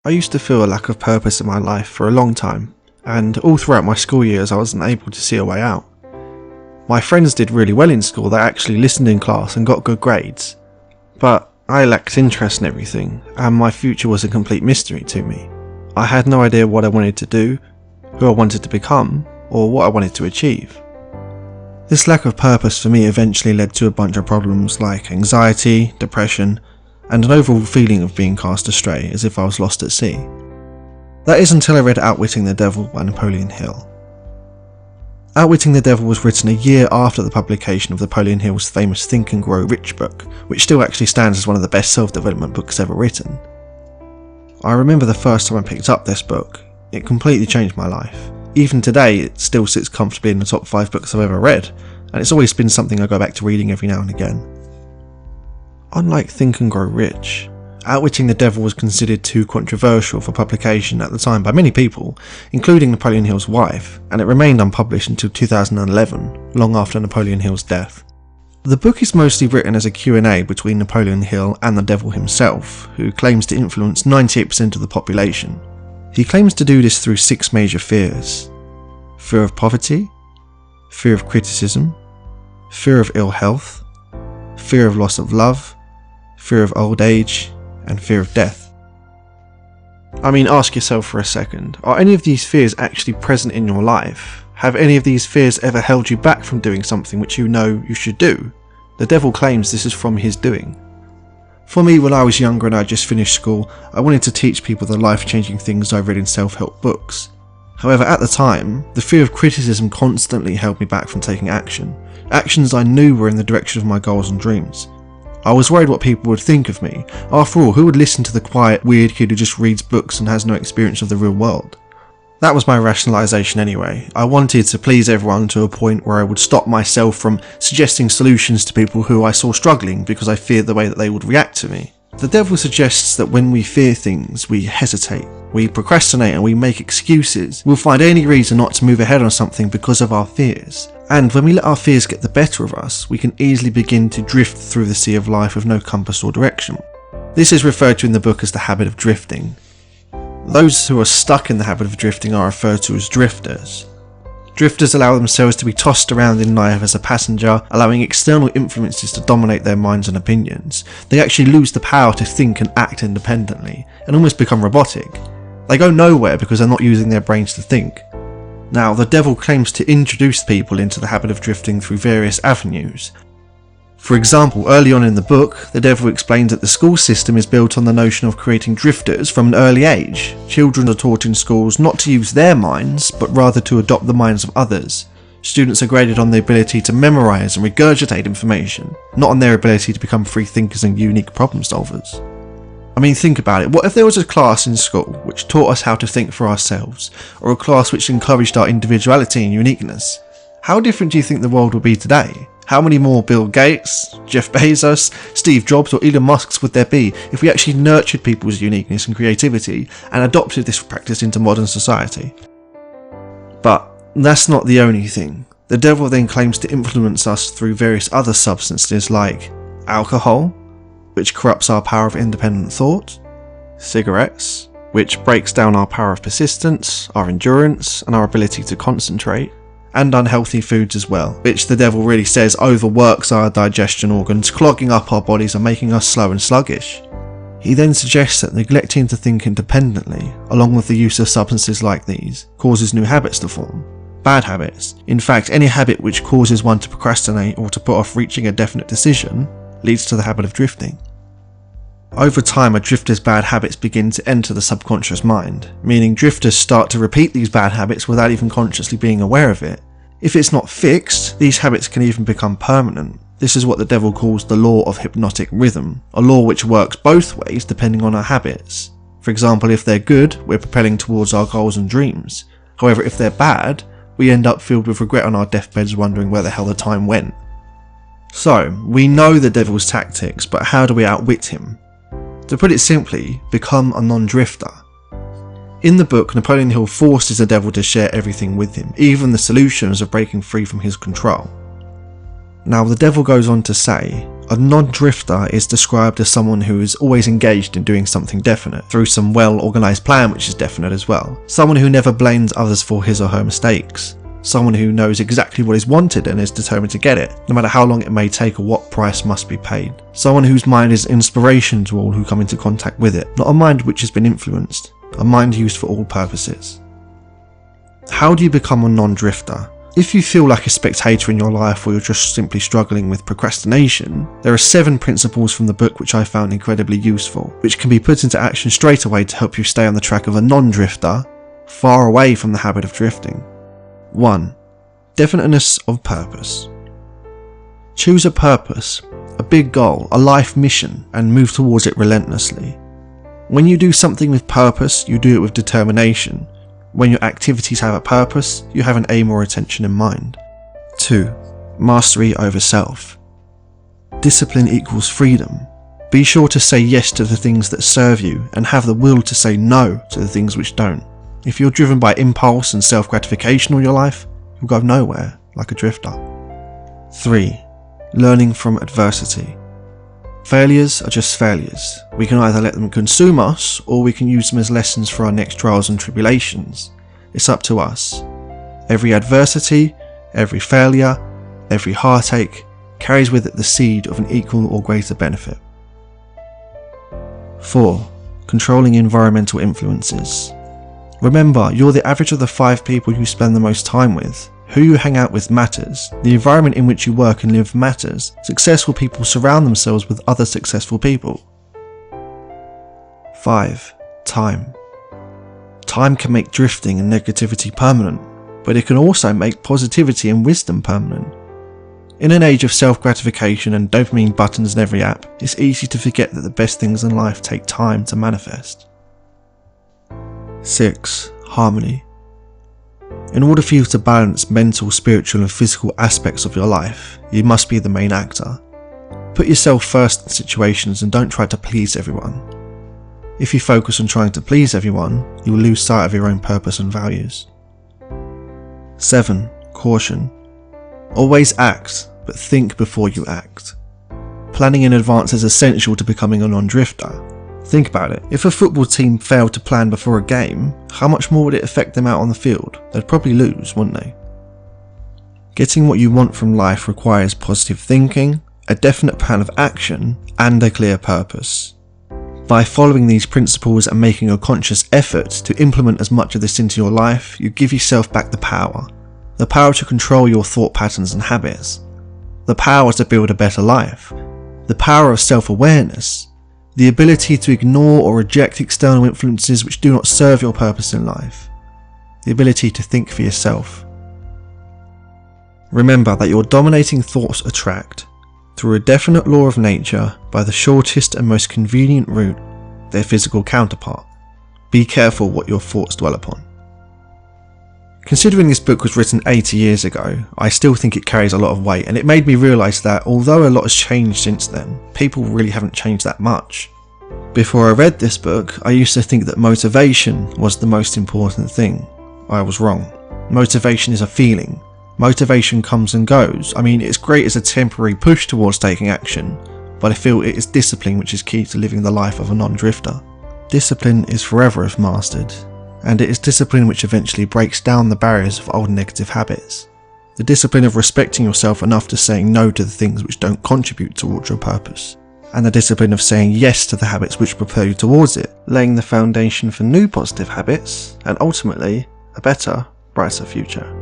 I used to feel a lack of purpose in my life for a long time, and all throughout my school years I wasn't able to see a way out. My friends did really well in school, they actually listened in class and got good grades, but I lacked interest in everything, and my future was a complete mystery to me. I had no idea what I wanted to do, who I wanted to become, or what I wanted to achieve. This lack of purpose for me eventually led to a bunch of problems like anxiety, depression, and an overall feeling of being cast astray, as if I was lost at sea. That is until I read Outwitting the Devil by Napoleon Hill. Outwitting the Devil was written a year after the publication of Napoleon Hill's famous Think and Grow Rich book, which still actually stands as one of the best self-development books ever written. I remember the first time I picked up this book, it completely changed my life. Even today, it still sits comfortably in the top 5 books I've ever read, and it's always been something I go back to reading every now and again. Unlike Think and Grow Rich, Outwitting the Devil was considered too controversial for publication at the time by many people, including Napoleon Hill's wife, and it remained unpublished until 2011, long after Napoleon Hill's death. The book is mostly written as a Q&A between Napoleon Hill and the devil himself, who claims to influence 98% of the population. He claims to do this through 6 major fears: fear of poverty, fear of criticism, fear of ill health, fear of loss of love, fear of old age, and fear of death. I mean, ask yourself for a second, are any of these fears actually present in your life? Have any of these fears ever held you back from doing something which you know you should do? The devil claims this is from his doing. For me, when I was younger and I just finished school, I wanted to teach people the life-changing things I read in self-help books. However, at the time, the fear of criticism constantly held me back from taking action. Actions I knew were in the direction of my goals and dreams. I was worried what people would think of me. After all, who would listen to the quiet, weird kid who just reads books and has no experience of the real world? That was my rationalisation anyway. I wanted to please everyone to a point where I would stop myself from suggesting solutions to people who I saw struggling because I feared the way that they would react to me. The devil suggests that when we fear things, we hesitate, we procrastinate and we make excuses. We'll find any reason not to move ahead on something because of our fears. And when we let our fears get the better of us, we can easily begin to drift through the sea of life with no compass or direction. This is referred to in the book as the habit of drifting. Those who are stuck in the habit of drifting are referred to as drifters. Drifters allow themselves to be tossed around in life as a passenger, allowing external influences to dominate their minds and opinions. They actually lose the power to think and act independently, and almost become robotic. They go nowhere because they're not using their brains to think. Now, the devil claims to introduce people into the habit of drifting through various avenues. For example, early on in the book, the devil explains that the school system is built on the notion of creating drifters from an early age. Children are taught in schools not to use their minds, but rather to adopt the minds of others. Students are graded on the ability to memorise and regurgitate information, not on their ability to become free thinkers and unique problem solvers. I mean, think about it. What if there was a class in school which taught us how to think for ourselves, or a class which encouraged our individuality and uniqueness? How different do you think the world would be today? How many more Bill Gates, Jeff Bezos, Steve Jobs or Elon Musks would there be if we actually nurtured people's uniqueness and creativity and adopted this practice into modern society? But that's not the only thing. The devil then claims to influence us through various other substances like alcohol, which corrupts our power of independent thought, cigarettes, which breaks down our power of persistence, our endurance, and our ability to concentrate, and unhealthy foods as well, which the devil really says overworks our digestion organs, clogging up our bodies and making us slow and sluggish. He then suggests that neglecting to think independently, along with the use of substances like these, causes new habits to form. Bad habits. In fact, any habit which causes one to procrastinate or to put off reaching a definite decision leads to the habit of drifting. Over time, a drifter's bad habits begin to enter the subconscious mind, meaning drifters start to repeat these bad habits without even consciously being aware of it. If it's not fixed, these habits can even become permanent. This is what the devil calls the law of hypnotic rhythm, a law which works both ways depending on our habits. For example, if they're good, we're propelling towards our goals and dreams. However, if they're bad, we end up filled with regret on our deathbeds wondering where the hell the time went. So, we know the devil's tactics, but how do we outwit him? To put it simply, become a non-drifter. In the book, Napoleon Hill forces the devil to share everything with him, even the solutions of breaking free from his control. Now, the devil goes on to say, A non-drifter is described as someone who is always engaged in doing something definite, through some well-organised plan which is definite as well. Someone who never blames others for his or her mistakes. Someone who knows exactly what is wanted and is determined to get it, no matter how long it may take or what price must be paid. Someone whose mind is inspiration to all who come into contact with it, not a mind which has been influenced, a mind used for all purposes. How do you become a non-drifter? If you feel like a spectator in your life or you're just simply struggling with procrastination, there are 7 principles from the book which I found incredibly useful, which can be put into action straight away to help you stay on the track of a non-drifter, far away from the habit of drifting. 1. Definiteness of purpose. Choose a purpose, a big goal, a life mission, and move towards it relentlessly. When you do something with purpose, you do it with determination. When your activities have a purpose, you have an aim or intention in mind. 2. Mastery over self. Discipline equals freedom. Be sure to say yes to the things that serve you and have the will to say no to the things which don't. If you're driven by impulse and self-gratification all your life, you'll go nowhere, like a drifter. 3. Learning from adversity. Failures are just failures. We can either let them consume us, or we can use them as lessons for our next trials and tribulations. It's up to us. Every adversity, every failure, every heartache carries with it the seed of an equal or greater benefit. 4. Controlling environmental influences. Remember, you're the average of the 5 people you spend the most time with. Who you hang out with matters. The environment in which you work and live matters. Successful people surround themselves with other successful people. 5. Time. Time can make drifting and negativity permanent, but it can also make positivity and wisdom permanent. In an age of self-gratification and dopamine buttons in every app, it's easy to forget that the best things in life take time to manifest. 6. Harmony. In order for you to balance mental, spiritual and physical aspects of your life, you must be the main actor. Put yourself first in situations and don't try to please everyone. If you focus on trying to please everyone, you will lose sight of your own purpose and values. 7. Caution. Always act, but think before you act. Planning in advance is essential to becoming a non-drifter. Think about it, if a football team failed to plan before a game, how much more would it affect them out on the field? They'd probably lose, wouldn't they? Getting what you want from life requires positive thinking, a definite plan of action, and a clear purpose. By following these principles and making a conscious effort to implement as much of this into your life, you give yourself back the power. The power to control your thought patterns and habits. The power to build a better life. The power of self-awareness. The ability to ignore or reject external influences which do not serve your purpose in life. The ability to think for yourself. Remember that your dominating thoughts attract, through a definite law of nature, by the shortest and most convenient route, their physical counterpart. Be careful what your thoughts dwell upon. Considering this book was written 80 years ago, I still think it carries a lot of weight, and it made me realise that although a lot has changed since then, people really haven't changed that much. Before I read this book, I used to think that motivation was the most important thing. I was wrong. Motivation is a feeling. Motivation comes and goes. I mean, it's great as a temporary push towards taking action, but I feel it is discipline which is key to living the life of a non-drifter. Discipline is forever if mastered. And it is discipline which eventually breaks down the barriers of old negative habits. The discipline of respecting yourself enough to saying no to the things which don't contribute towards your purpose. And the discipline of saying yes to the habits which propel you towards it, laying the foundation for new positive habits, and ultimately, a better, brighter future.